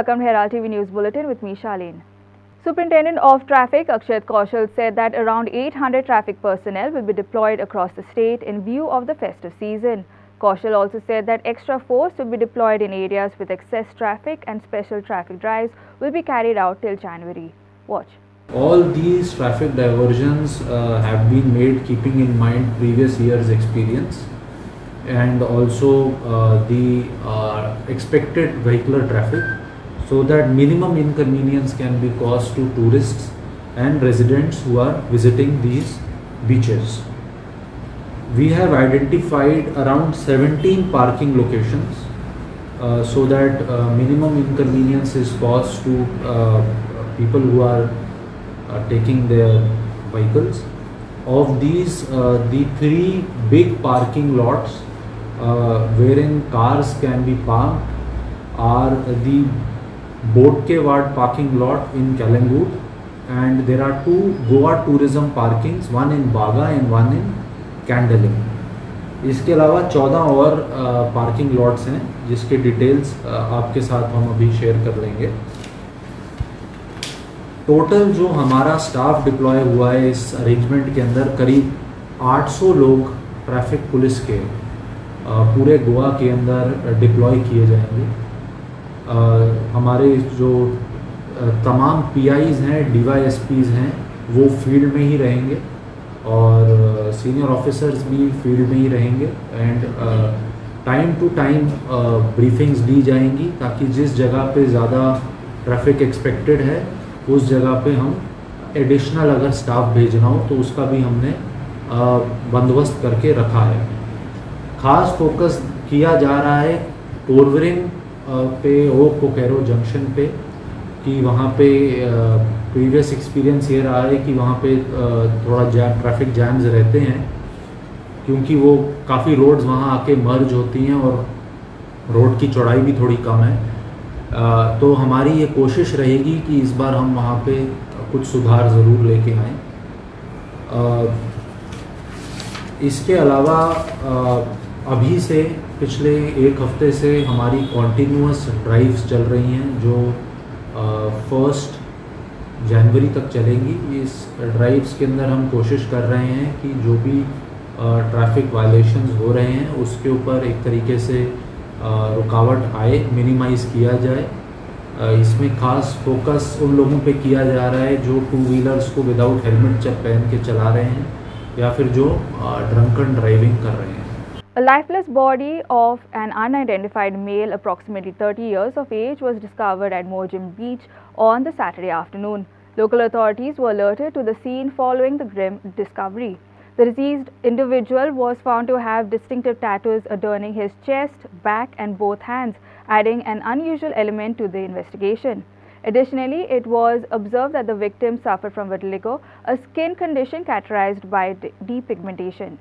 welcome to Herald TV News Bulletin with me, Charlene. Superintendent of Traffic Akshat Kaushal said that around 800 traffic personnel will be deployed across the state in view of the festive season. Kaushal also said that extra force will be deployed in areas with excess traffic and special traffic drives will be carried out till January. Watch. All these traffic diversions have been made keeping in mind previous year's experience and also the expected vehicular traffic, so that minimum inconvenience can be caused to tourists and residents who are visiting these beaches. We have identified around 17 parking locations so that minimum inconvenience is caused to people who are taking their vehicles. Of these, the 3 big parking lots wherein cars can be parked are the Bodkewad parking lot in Kalangut, and there are 2 Goa tourism parkings, one in Baga and one in Candaling. इसके अलावा 14 और parking lots हैं जिसके details आपके साथ हम अभी share कर लेंगे। टोटल जो हमारा स्टाफ डिप्लॉय हुआ है इस अरेंजमेंट के अंदर करीब 800 लोग ट्रैफिक पुलिस के पूरे गोवा के अंदर डिप्लॉय किए जाएंगे। हमारे जो तमाम पीआईज हैं, डीवाईएसपीज हैं, वो फील्ड में ही रहेंगे और सीनियर ऑफिसर्स भी फील्ड में ही रहेंगे and time to time briefings दी जाएंगी ताकि जिस जगह पे ज़्यादा ट्रैफिक एक्सपेक्टेड है उस जगह पे हम एडिशनल अगर स्टाफ भेजना हो तो उसका भी हमने बंदोबस्त करके रखा है। ख़ास फोकस किया जा रहा है टोरवरिंग पे ओ कोकेरो जंक्शन पे कि वहाँ पे प्रीवियस एक्सपीरियंस ये रहा है कि वहाँ पे थोड़ा ट्रैफिक जैम्स रहते हैं क्योंकि वो काफ़ी रोड्स वहाँ आके मर्ज होती हैं और रोड की चौड़ाई भी थोड़ी कम है। तो हमारी ये कोशिश रहेगी कि इस बार हम वहाँ पे कुछ सुधार ज़रूर लेके आएँ। इसके अलावा अभी से पिछले 1 हफ्ते से हमारी कॉन्टीन्यूअस ड्राइव्स चल रही हैं जो 1 जनवरी तक चलेंगी। इस ड्राइव्स के अंदर हम कोशिश कर रहे हैं कि जो भी ट्रैफिक वायलेशंस हो रहे हैं उसके ऊपर एक तरीके से रुकावट आए, मिनिमाइज़ किया जाए। इसमें ख़ास फोकस उन लोगों पे किया जा रहा है जो 2 व्हीलर्स को विदाउट हेलमेट पहन के चला रहे हैं या फिर जो ड्रंकन ड्राइविंग कर रहे हैं। A lifeless body of an unidentified male approximately 30 years of age was discovered at Mojim Beach on the Saturday afternoon. Local authorities were alerted to the scene following the grim discovery. The deceased individual was found to have distinctive tattoos adorning his chest, back and both hands, adding an unusual element to the investigation. Additionally, it was observed that the victim suffered from vitiligo, a skin condition characterized by depigmentation.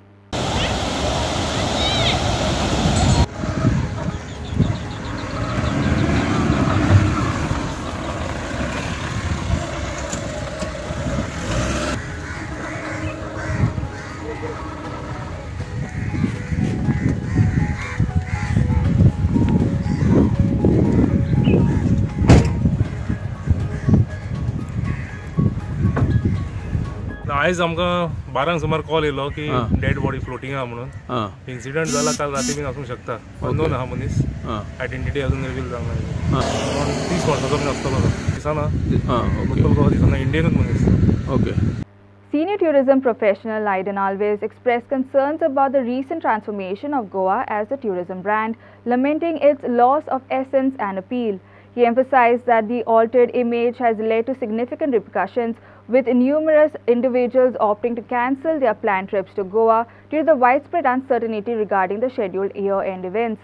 आयज आमकां 12 सुमार call येयलो की dead body floating आहा म्हणून। Incident जाला काल राती बीन आसूंक शकता। अननोन आहा मनीस, आयडेंटिटी अजून रिवील जावंक ना। 30 वर्सांचो बीन आसतलो दिसना। लोकल गोवा दिसना, इंडियनूच मनीस। Okay. Senior tourism professional Aiden Alves expressed concerns about the recent transformation of Goa as a tourism brand, lamenting its loss of essence and appeal. He emphasized that the altered image has led to significant repercussions, with numerous individuals opting to cancel their planned trips to Goa due to the widespread uncertainty regarding the scheduled year-end events.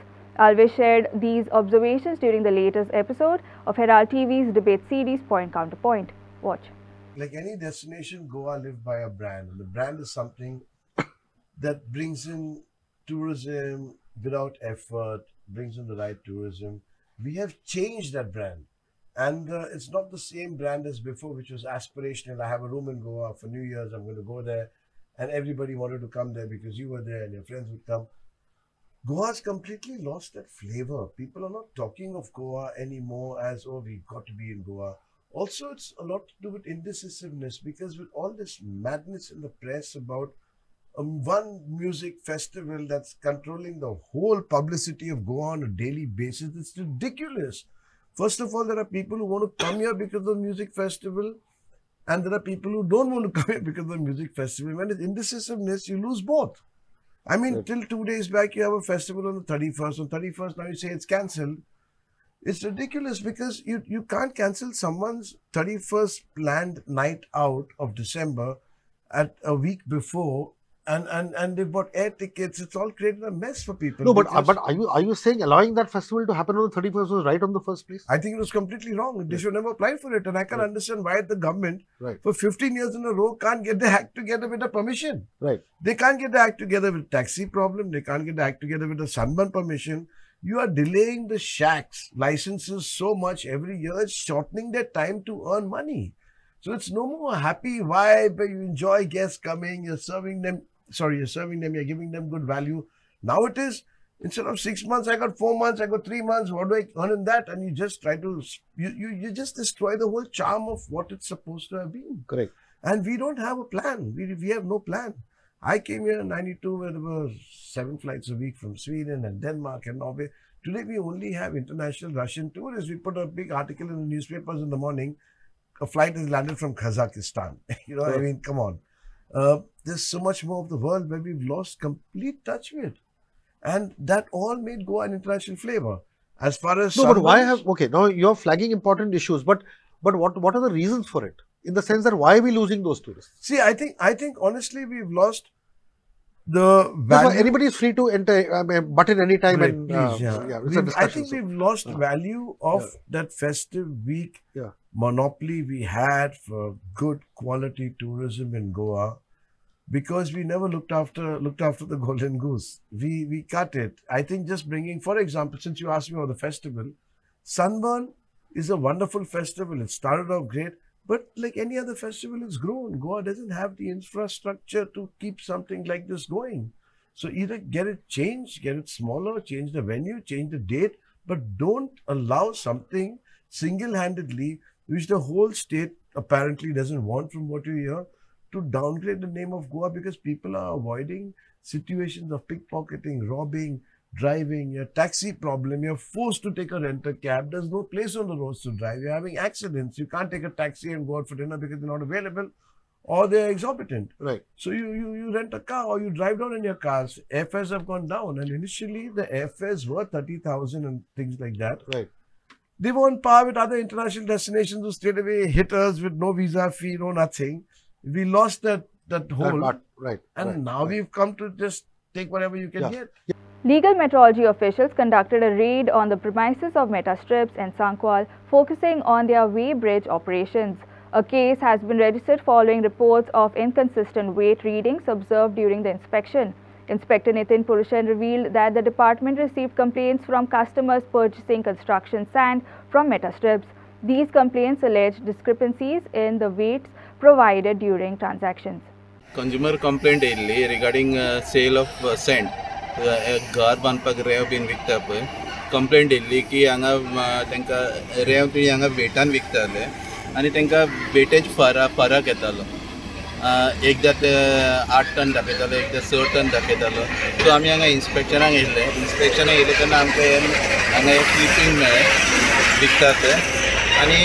Alves shared these observations during the latest episode of Herald TV's debate series Point Counterpoint. Watch. Like any destination, Goa lived by a brand. And the brand is something that brings in tourism without effort, brings in the right tourism. We have changed that brand. And it's not the same brand as before, which was aspirational. I have a room in Goa for New Year's. I'm going to go there. And everybody wanted to come there because you were there and your friends would come. Goa's completely lost that flavor. People are not talking of Goa anymore as, oh, we've got to be in Goa. Also, it's a lot to do with indecisiveness, because with all this madness in the press about one music festival that's controlling the whole publicity of Goa on a daily basis, it's ridiculous. First of all, there are people who want to come here because of the music festival, and there are people who don't want to come here because of the music festival. When it's indecisiveness, you lose both. I mean, till 2 days back, you have a festival on the 31st. On 31st, now you say it's cancelled. It's ridiculous, because you can't cancel someone's 31st planned night out of December at a week before, and they've bought air tickets. It's all created a mess for people. No, but are you saying allowing that festival to happen on the 31st was right on the first place? I think it was completely wrong. They should never apply for it. And I can understand why the government, for 15 years in a row, can't get the act together with a permission. Right. They can't get the act together with taxi problem. They can't get the act together with the sunburn permission. You are delaying the shacks licenses so much every year. It's shortening their time to earn money. So it's no more a happy vibe where you enjoy guests coming, you're serving them, you're giving them good value. Now it is, instead of 6 months, I got 4 months, I got 3 months, what do I earn in that? And you just try to, you just destroy the whole charm of what it's supposed to have been. Correct. And we don't have a plan. We have no plan. I came here in 92 where there were 7 flights a week from Sweden and Denmark and Norway. Today we only have international Russian tourists. We put a big article in the newspapers in the morning. A flight has landed from Kazakhstan. You know, I mean, come on. There's so much more of the world where we've lost complete touch with. And that all made Goa an international flavor. As far as... No, but why have... Okay, now you're flagging important issues, but what are the reasons for it? In the sense that why are we losing those tourists? See, I think honestly we've lost the value. So anybody is free to enter, but in any time. Right, and please, I think we've lost value of that festive week monopoly we had for good quality tourism in Goa, because we never looked after the golden goose. We cut it. I think just bringing, for example, since you asked me about the festival, Sunburn is a wonderful festival. It started off great. But like any other festival, it's grown. Goa doesn't have the infrastructure to keep something like this going. So either get it changed, get it smaller, change the venue, change the date, but don't allow something single-handedly, which the whole state apparently doesn't want from what you hear, to downgrade the name of Goa, because people are avoiding situations of pickpocketing, robbing, driving, your taxi problem, you're forced to take a renter cab, there's no place on the roads to drive, you're having accidents, you can't take a taxi and go out for dinner because they're not available, or they're exorbitant. Right. So you rent a car or you drive down in your cars. Airfares have gone down, and initially the airfares were 30,000 and things like that. Right. They were on par with other international destinations who straight away hit us with no visa fee, no nothing. We lost that whole part. Right. And now we've come to just take whatever you can get. Legal metrology officials conducted a raid on the premises of Metastrips in Sankwal, focusing on their weighbridge operations. A case has been registered following reports of inconsistent weight readings observed during the inspection. Inspector Nitin Purushan revealed that the department received complaints from customers purchasing construction sand from Metastrips. These complaints alleged discrepancies in the weights provided during transactions. Consumer complaint regarding sale of sand. घर बांदपाक रेंव been विकता पळय complaint येयल्ली की हांगा तांकां रेंव तुमी हांगा वेटान विकताले आनी तांकां वेटेज फरक येतालो एकदां ते 8 टन दाखयतालो एकदां 6 टन दाखयतालो सो आमी हांगा इन्स्पेक्शनाक येयले तेन्ना आमकां हांगा एक क्लिपिंग मेळ्ळें विकता ते आनी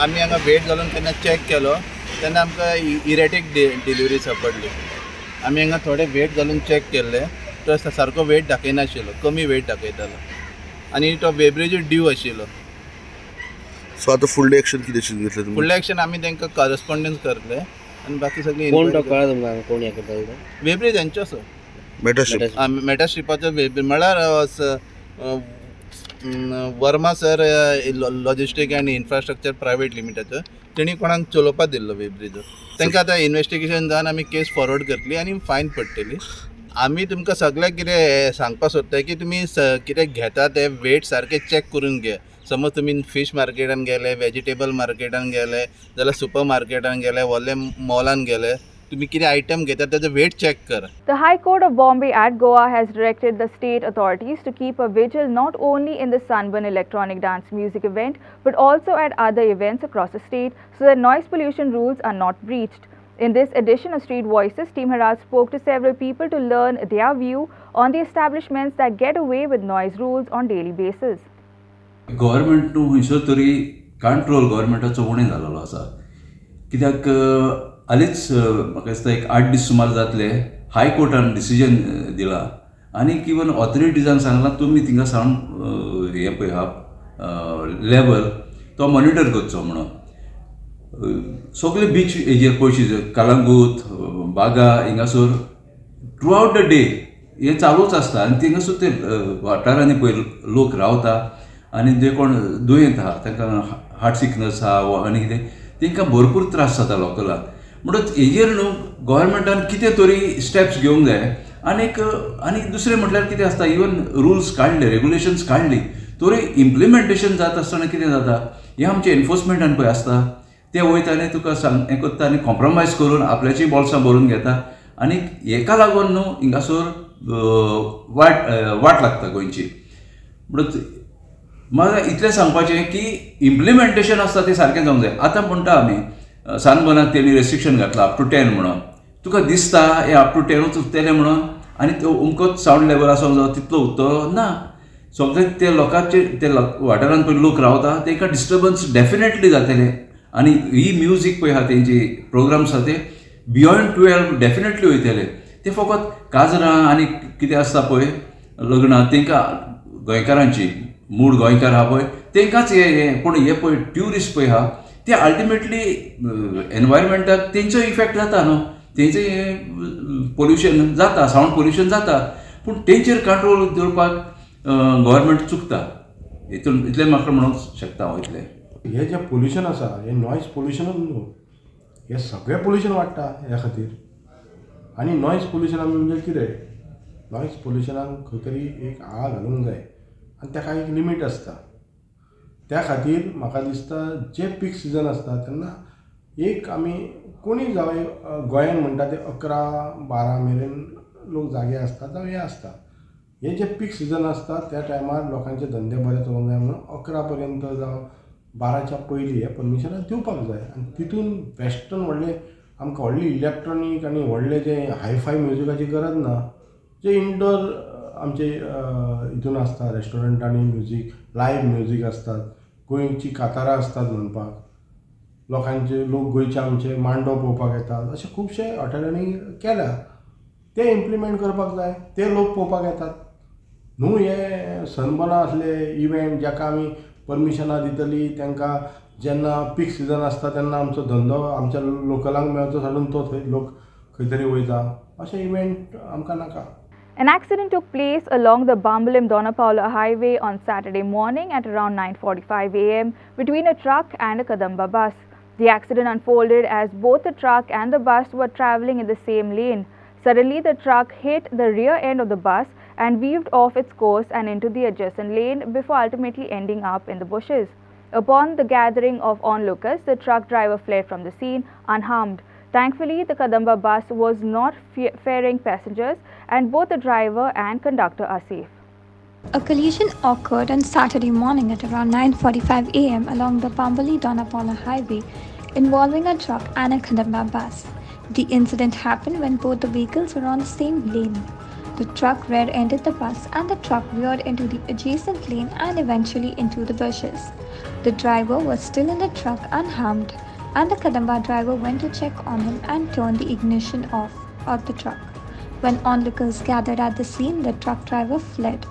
आमी हांगा वेट घालून तेन्ना चॅक केलो तेन्ना आमकां इरेटीक डिलिवरी सापडली आमी हांगा थोडे वेट घालून चॅक केल्ले तो सारको वेट दाखयनाशिल्लो कमी वेट दाखयतालो आनी तो वेब्रेज ड्यू आशिल्लो सो आतां फुडलें एक्शन कितें घेतलें तुमी फुडलें एक्शन आमी तांकां कॉरस्पॉन्डन्स करतले आनी बाकी सगळी कोण तो कळ्ळा तुमकां कोण हें करता वेब्रेज हेंचोच मेटास्ट्रिपाचो वेब्रेज म्हळ्यार Varma sir logistic and infrastructure private लिमिटेडचो तेणी कोणाक चलोवपाक दिल्लो वेब्रेज तांकां आतां इन्वेस्टिगेशन जावन आमी केस फॉरवर्ड करतली आनी फायन पडटली आमी तुमकां सगळ्याक कितें सांगपाक सोदता की तुमी कितें घेता ते वेट सारके चॅक करून घे समज तुमी फीश मार्केटान गेले वेजिटेबल मार्केटान गेले जाल्यार सुपर मार्केटान गेले व्हडले मॉलान गेले तुम्ही कितें आयटम घेतात तेजो वेट चेक कर. The High Court of Bombay at Goa has directed the state authorities to keep a vigil not only in the Sunburn electronic dance music event but also at other events across the state so that noise pollution rules are not breached. In this edition of Street Voices, Team Herald spoke to several people to learn their view on the establishments that get away with noise rules on daily basis. Government नु हिसर तरी control गव्हर्मेंटाचो उणें जाल्लो आसा. कित्याक हालींच म्हाका दिसता एक 8 दीस सुमार जातले हाय कोर्टान डिसिजन दिला आनी इवन ऑथॉरिटीजान सांगलां तुमी थिंगा सावंड हें पळय आहा लेवल तो मॉनिटर करचो म्हणून. सगळे बीच हेजेर पळयशी Calangute Baga हिंगासर through out the day हे चालूच आसता आनी थिंगासर ते वाठारांनी पळय लोक रावता आनी जे कोण दुयेंत आहा तांकां हार्ट सिकनस आहा वा आनी कितें तांकां भरपूर त्रास जाता लोकलांक. म्हणून हेजेर न्हू गोव्हर्मेंटान कितें तरी स्टेप्स घेवंक जाय. आनी दुसरें म्हटल्यार कितें आसता इवन रुल्स काडले रेगुलेशन्स काडली तरी इम्प्लिमेंटेशन जाता आसतना कितें जाता हें आमचे एनफोर्समेंटान पळय आसता ते वयता आनी तुका हें करता आनी कॉम्प्रोमायज करून आपल्याची बॉल्सां भरून घेता आनी हेका लागून न्हू हिंगासर वाट लागता गोंयची. म्हणून म्हाका इतलें सांगपाचें की इम्प्लिमेंटेशन आसता तें सारकें जावंक जाय. आतां म्हणटा आमी सानबनाक तेणी रेस्ट्रिक्शन घातला अप टू 10 म्हणून. तुका दिसता हे अप टू 10च उरतलें म्हणून आनी तो उमकोच सावंड लेवल आसूंक जाय तितलो उरतलो ना. सगळे ते लोकांचे ते वाठारांत पळय लोक रावता तांकां डिस्टर्बन्स डेफिनेटली जातले आनी ही म्युजीक पळय आहा तेंची प्रोग्राम्स आहा ते बियॉन्ड 12 डेफिनेटली वयतले. ते फकत काजरां आनी कितें आसता पळय लग्नां तांकां गोंयकारांची मूळ गोंयकार आहा पळय तांकांच हें पूण हे पळय ट्युरिस्ट पळय आहा ते अल्टिमेटली एनवायरमेंटाक तेंचो इफेक्ट जाता न्हू. तेंचें पोल्युशन जाता सावंड पोल्युशन जाता पूण तेंचेर कंट्रोल दवरपाक गव्हर्मेंट चुकता. हितून इतलें म्हाका म्हणूंक शकता हांव इतलें. हे जें पोल्युशन आसा हें नॉयज पोल्युशनूच न्हू हें सगळें पोल्युशन वाडटा ह्या खातीर. आनी नॉयज पोल्युशनाक म्हणजे कितें नॉयज पोल्युशनाक खंय तरी एक आळा घालूंक जाय आनी ताका एक लिमीट आसता. त्या खातीर म्हाका दिसता जे पीक सिजन आसता तेन्ना एक आमी कोणी जावं गोंयान म्हणटा ते 11-12 मेरेन लोक जागे आसता जावं हे आसता. हे जे पीक सिजन आसता त्या टायमार लोकांचे धंदे बरे चलोवंक जाय म्हणून 11 पर्यंत जावं 12च्या पयलीं हे परमिशनां दिवपाक जाय. आनी तितून वेस्टर्न व्हडले आमकां व्हडली इलेक्ट्रॉनीक आनी व्हडले जे हायफाय म्युजिकाची गरज ना. जे इंडोर आमचे हितून आसता रेस्टॉरंटांनी म्युजीक लायव्ह म्युजीक आसतात गोंयची कातारां असतात म्हणपाक लोकांचे लोक गोंयचे आमचे मांडो पळोवपाक येतात अशें खुबशे हॉटेलांनी केल्या. ते इम्प्लिमेंट करपाक जाय ते लोक पळोवपाक येतात न्हू. हे सनबर्ना असले इव्हेंट जाका आमी परमिशनां दितली तांकां जेन्ना पीक सिजन आसता तेन्ना आमचो धंदो आमच्या लोकलांक मेळचो सोडून तो थंय लोक खंय तरी वयता अशे इव्हेंट आमकां नाका. An accident took place along the Bambalim-Dona Paula highway on Saturday morning at around 9:45 a.m. between a truck and a Kadamba bus. The accident unfolded as both the truck and the bus were travelling in the same lane. Suddenly, the truck hit the rear end of the bus and weaved off its course and into the adjacent lane before ultimately ending up in the bushes. Upon the gathering of onlookers, the truck driver fled from the scene unharmed. Thankfully, the Kadamba bus was not ferrying passengers and both the driver and conductor are safe. A collision occurred on Saturday morning at around 9:45 a.m. along the Bambali-Dona Paula highway involving a truck and a Kadamba bus. The incident happened when both the vehicles were on the same lane. The truck rear-ended the bus and the truck veered into the adjacent lane and eventually into the bushes. The driver was still in the truck unharmed and the Kadamba driver went to check on him and turned the ignition off of the truck. When onlookers gathered at the scene, the truck driver fled.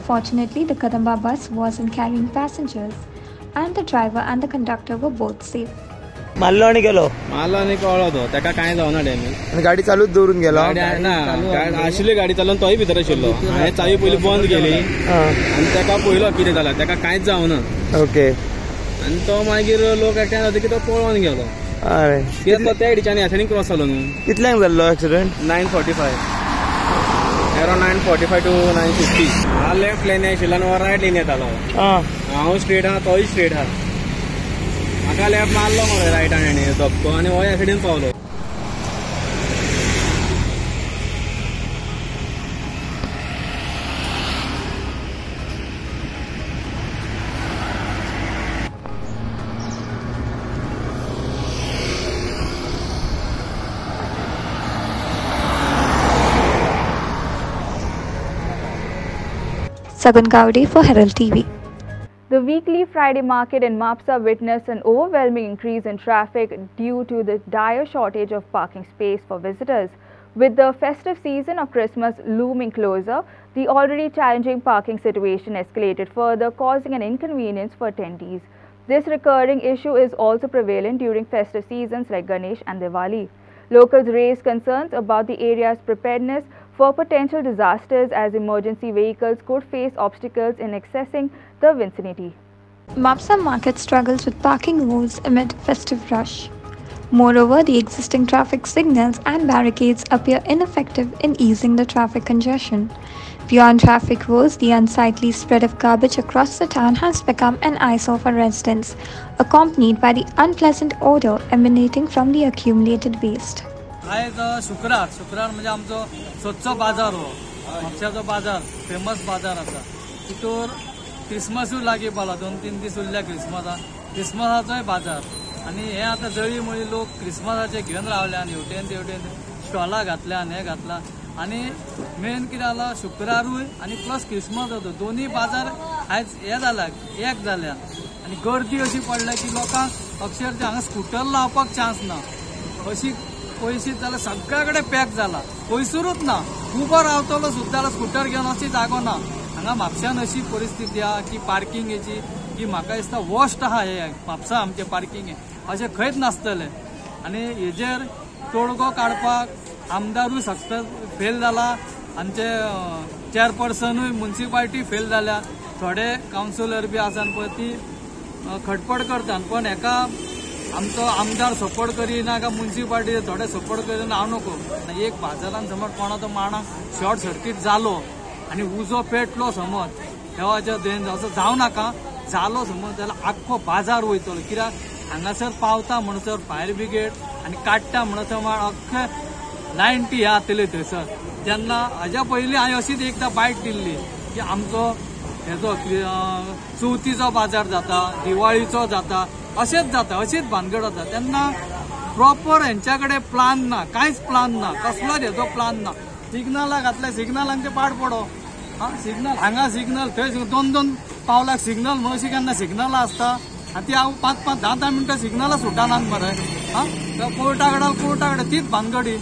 Fortunately, the Kadamba bus wasn't carrying passengers and the driver and the conductor were both safe. मारलो आणि गेलो कळलो तो ताका कांय जावना damage आणि गाडी चालूच दवरून गेलो आशिल्ली गाडी चालून तोय भितर आशिल्लो हांवें चावी पयली बंद केली आनी ताका पळयलो कितें जालां ताका कांयच जावना. ओके. आनी तो मागीर लोक एकठांय जाता की तो पळोवन गेलो. कित्याक तो त्या एडिच्यानी ह्याच्यानी क्रॉस जालो न्हू. कितल्यांक जाल्लो एक्सिडेंट? 9:45 around 9:45 to 9:50. हांव लेफ्ट लेन आशिल्लो आनी हो रायट लेन येतालो. हांव स्ट्रेट आहा तोय स्ट्रेट आहा. म्हाका लेफ्ट मारलो मरे रायटान हेणी धपको आनी हो एक्सिडेंट पावलो. Sagun Gowde for Herald TV. The weekly Friday market in Mapsa witnessed an overwhelming increase in traffic due to the dire shortage of parking space for visitors. With the festive season of Christmas looming closer, the already challenging parking situation escalated further, causing an inconvenience for attendees. This recurring issue is also prevalent during festive seasons like Ganesh and Diwali. Locals raised concerns about the area's preparedness for potential disasters, as emergency vehicles could face obstacles in accessing the vicinity. Mapsa market struggles with parking woes amid festive rush. Moreover, the existing traffic signals and barricades appear ineffective in easing the traffic congestion. Beyond traffic woes, the unsightly spread of garbage across the town has become an eyesore for residents, accompanied by the unpleasant odor emanating from the accumulated waste. आज शुक्रार म्हणजे आमचो सदचो बाजार हो म्हापशाचो बाजार famous बाजार आसा तितूर क्रिसमसूय लागीं पावला 2-3 दीस उरल्या क्रिसमसाचोय बाजार आनी हे आतां जळी मळी लोक क्रिसमसाचे घेवन रावल्या आनी हेवटेन तेवटेन स्टॉलां घातल्या आनी हे घातला आनी मेन कितें जालो शुक्रारूय आनी प्लस क्रिसमस होतो दोनूय बाजार आयज हे जाला एक जाल्या आनी गर्दी अशी पडल्या की लोकांक अक्षरशः हांगा स्कूटर लावपाक चान्स ना अशी पयशीत जाल्यार सगळ्या कडेन पॅक जाला पयसुरूच ना उबो रावतलो सुद्दां जाल्यार स्कूटर घेवन अशी जागो ना हांगा म्हापशान अशी परिस्थिती आहा की पार्किंगेची की म्हाका दिसता वर्स्ट आहा हे म्हापसा आमचे पार्किंग अशें खंयच नासतलें आनी हेजेर तोडगो काडपाक आमदारूय सक्सेस फेल जाला आमचे चेअरपर्सनूय म्युनिसिपालिटी फेल जाल्या थोडे कावन्सिलर बी आसा पळय ती खटपट करतात पण हेका आमचो आमदार सपोर्ट करिना का म्युनिसिपालिटी थोडे सपोर्ट करिना हांव नको एक बाजारान समज कोणाचो माणाक शॉर्ट सर्किट जालो आनी उजो पेटलो समज देवाच्या देन असो जावं नाका जालो समज जाल्यार आख्खो बाजार वयतलो कित्याक हांगासर पावता म्हणसर फायर ब्रिगेड आनी काडटा म्हणसर माण अख्खे 90 हे जातले थंयसर तेन्ना हाज्या पयलीं हांवें अशीच एकदां बायट दिल्ली की आमचो हेजो चवथीचो बाजार जाता दिवाळीचो जाता अशेंच जाता अशीच भानगड जाता तेन्ना प्रॉपर हेंच्या कडेन प्लान ना कांयच प्लान ना कसलोच हेजो प्लान ना सिग्नलां घातल्या सिग्नलांचे पाड पडो सिग्नल हांगा सिग्नल थंय 2-2 पावलाक सिग्नल म्हणून अशी केन्ना सिग्नलां आसता आनी ती हांव 5-5 10-10 मिनटां सिग्नलां सुटानात मरे कोर्टा कडेन तीच भानगडी.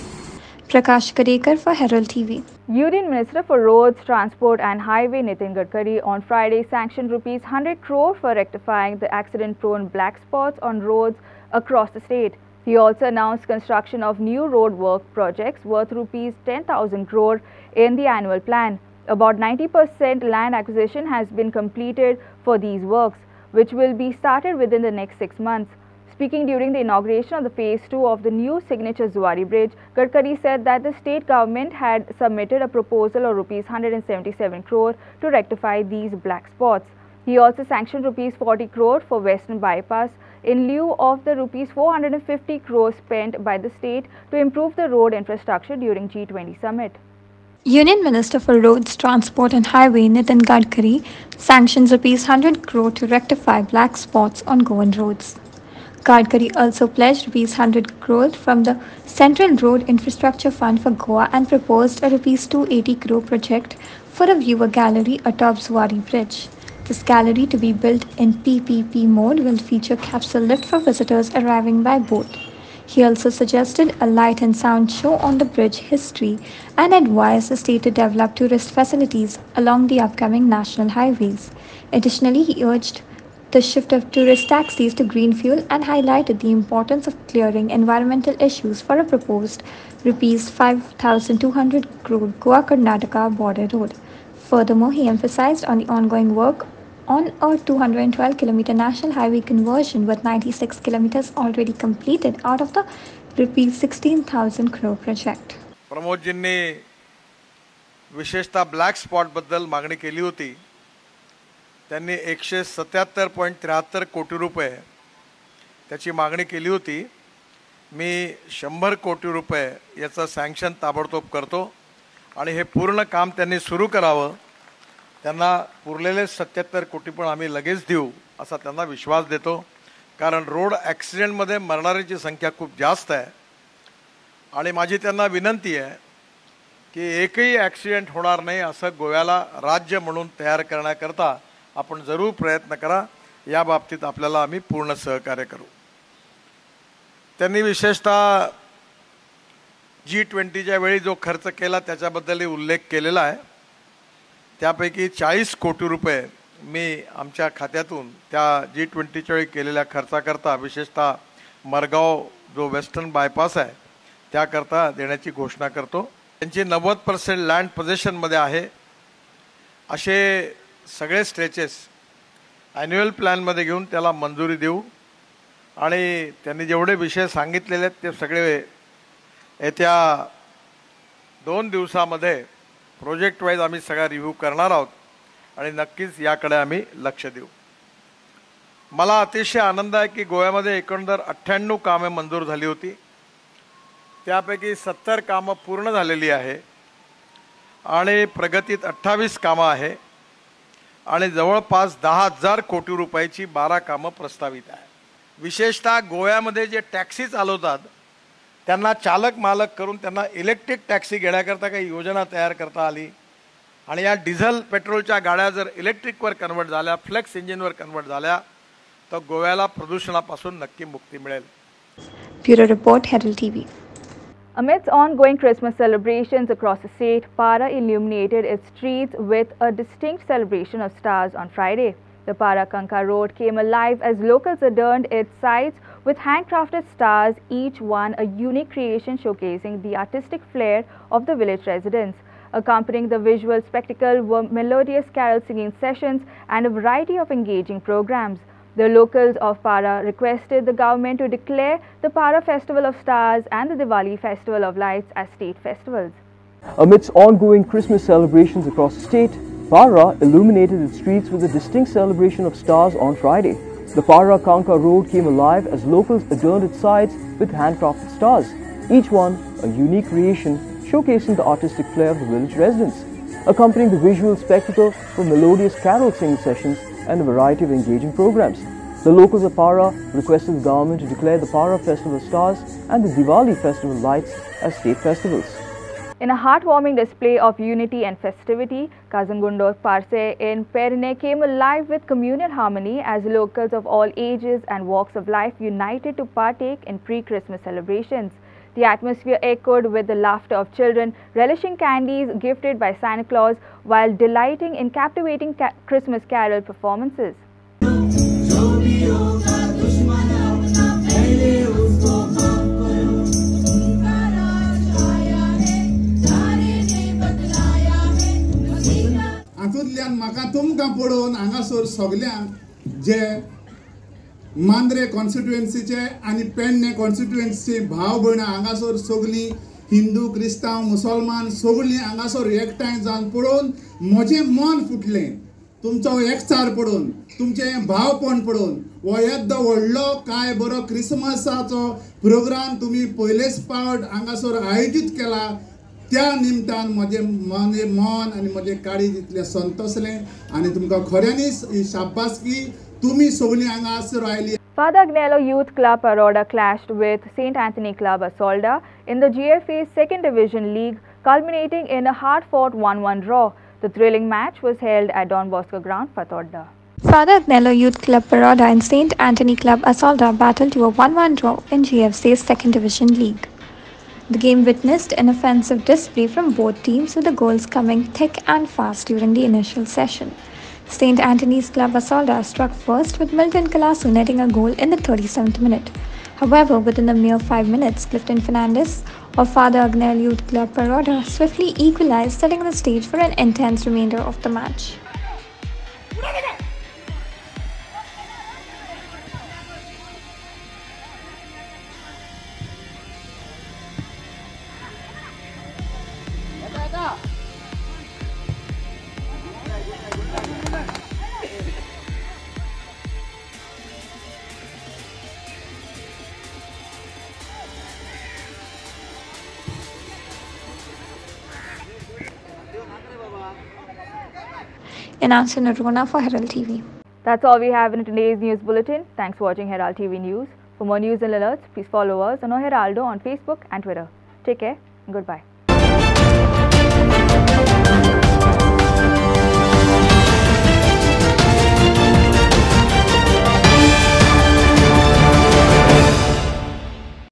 Prakash Kadekar for Herald TV. Union Minister for Roads, Transport and Highway Nitin Gadkari on Friday sanctioned rupees 100 crore for rectifying the accident-prone black spots on roads across the state. He also announced construction of new road work projects worth rupees 10,000 crore in the annual plan. About 90% land acquisition has been completed for these works, which will be started within the next 6 months. Speaking during the inauguration of the Phase 2 of the new signature Zuari Bridge, Gadkari said that the state government had submitted a proposal of rupees 177 crore to rectify these black spots. He also sanctioned rupees 40 crore for Western Bypass in lieu of the rupees 450 crore spent by the state to improve the road infrastructure during G20 summit. Union Minister for Roads, Transport and Highway Nitin Gadkari sanctions rupees 100 crore to rectify black spots on Goan roads. Gadkari also pledged rupees 100 crore from the Central Road Infrastructure Fund for Goa and proposed a rupees 280 crore project for a viewer gallery atop Zuari Bridge. This gallery, to be built in PPP mode, will feature capsule lift for visitors arriving by boat. He also suggested a light and sound show on the bridge history and advised the state to develop tourist facilities along the upcoming national highways. Additionally, he urged the shift of tourist taxis to green fuel and highlighted the importance of clearing environmental issues for a proposed rupees 5,200 crore Goa-Karnataka border road. Furthermore, he emphasized on the ongoing work on a 212-kilometer national highway conversion with 96 kilometers already completed out of the rupees 16,000 crore project. प्रमोदजींनी विशेषतः black spot बद्दल मागणी केली होती. त्यांनी 177.73 कोटी रुपये त्याची मागणी केली होती. मी 100 कोटी रुपये याचं सँक्शन ताबडतोब करतो आणि हे पूर्ण काम त्यांनी सुरू करावं. त्यांना पुरलेले 77 कोटी पण आम्ही लगेच देऊ असा त्यांना विश्वास देतो. कारण रोड ॲक्सिडेंटमध्ये मरणाऱ्यांची संख्या खूप जास्त आहे आणि माझी त्यांना विनंती आहे की एकही ॲक्सिडेंट होणार नाही असं गोव्याला राज्य म्हणून तयार करण्याकरता आपण जरूर प्रयत्न करा. या बाबतीत आपल्याला आम्ही पूर्ण सहकार्य करू. त्यांनी विशेषतः G20च्या वेळी जो खर्च केला त्याच्याबद्दलही उल्लेख केलेला आहे. त्यापैकी 40 कोटी रुपये मी आमच्या खात्यातून त्या G20च्या वेळी केलेल्या खर्चाकरता विशेषतः मरगाव जो वेस्टर्न बायपास आहे त्याकरता देण्याची घोषणा करतो. त्यांची 90% लँड पोझिशनमध्ये आहे. असे सगळे स्ट्रेचेस ॲन्युअल प्लॅनमध्ये घेऊन त्याला मंजुरी देऊ आणि त्यांनी जेवढे विषय सांगितलेले आहेत ते सगळे येत्या 2 दिवसामध्ये प्रोजेक्ट वाईज आम्ही सगळा रिव्ह्यू करणार आहोत आणि नक्कीच याकडे आम्ही लक्ष देऊ. मला अतिशय आनंद आहे की गोव्यामध्ये एकंदर 98 कामे मंजूर झाली होती. त्यापैकी 70 कामं पूर्ण झालेली आहे आणि प्रगतीत 28 कामं आहे आणि जवळपास 10,000 कोटी रुपयाची 12 कामं प्रस्तावित आहे. विशेषतः गोव्यामध्ये जे टॅक्सी चालवतात त्यांना चालक मालक करून त्यांना इलेक्ट्रिक टॅक्सी घेण्याकरता काही योजना तयार करता आली आणि या डिझेल पेट्रोलच्या गाड्या जर इलेक्ट्रिकवर कन्वर्ट झाल्या, फ्लेक्स इंजिनवर कन्वर्ट झाल्या तर गोव्याला प्रदूषणापासून नक्की मुक्ती मिळेल. Bureau report, Herald TV. Amidst ongoing Christmas celebrations across the state, Para illuminated its streets with a distinct celebration of stars on Friday. The Para Kanka Road came alive as locals adorned its sides with handcrafted stars, each one a unique creation showcasing the artistic flair of the village residents. Accompanying the visual spectacle were melodious carol singing sessions and a variety of engaging programs. The locals of Para requested the government to declare the Para Festival of Stars and the Diwali Festival of Lights as state festivals. Amidst ongoing Christmas celebrations across the state, Para illuminated its streets with a distinct celebration of stars on Friday. The Para Kanka Road came alive as locals adorned its sides with handcrafted stars, each one a unique creation showcasing the artistic flair of the village residents. Accompanying the visual spectacle were melodious carol singing sessions and a variety of engaging programs. The locals of Para requested the government to declare the Para Festival of Stars and the Diwali Festival of Lights as state festivals. In a heartwarming display of unity and festivity, Kazangundo Parse in Perne came alive with communal harmony as locals of all ages and walks of life united to partake in pre-Christmas celebrations. The atmosphere echoed with the laughter of children, relishing candies gifted by Santa Claus while delighting in captivating Christmas carol performances. हातूंतल्यान म्हाका तुमकां पळोवन हांगासर सगल्यांक जे मांद्रे कॉन्स्टिट्युएन्सीचे आनी पेडणे कॉन्स्टिट्युएन्सीचे भाव भयणां हांगासर सगलीं हिंदू क्रिस्तांव मुसलमान सगलीं हांगासर एकठांय जावन पळोवन म्हजें मन फुटलें. तुमचो एकचार पळोवन, तुमचें भावपण पळोवन हो येदो व्हडलो काय बरो क्रिसमसाचो प्रोग्राम तुमी पयलेच फावट हांगासर आयोजीत केला. त्या निमतान म्हजें मन आनी म्हजें काळीज इतलें संतोसलें आनी तुमकां खऱ्यांनीच ही शाब्बासकी. तुम्ही सगळीं हांगा हांगासर oily. Father Agnello Youth Club Baroda clashed with St. Anthony Club Asolda in the GFA's 2nd Division League, culminating in a hard-fought 1-1 draw. The thrilling match was held at Don Bosco Ground, Fatorda. Father Agnello Youth Club Baroda and St. Anthony Club Asolda battled to a 1-1 draw in GFC's 2nd Division League. The game witnessed an offensive display from both teams, with the goals coming thick and fast during the initial session. St. Anthony's Club Asolda struck first, with Milton Kalasu netting a goal in the 37th minute. However, within a mere 5 minutes, Clifton Fernandez of Father Agnello Youth Club Baroda swiftly equalized, setting the stage for an intense remainder of the match. Announcer Narona for Herald TV. That's all we have in today's news bulletin. Thanks for watching Herald TV News. For more news and alerts, please follow us on Heraldo on Facebook and Twitter. Take care and goodbye.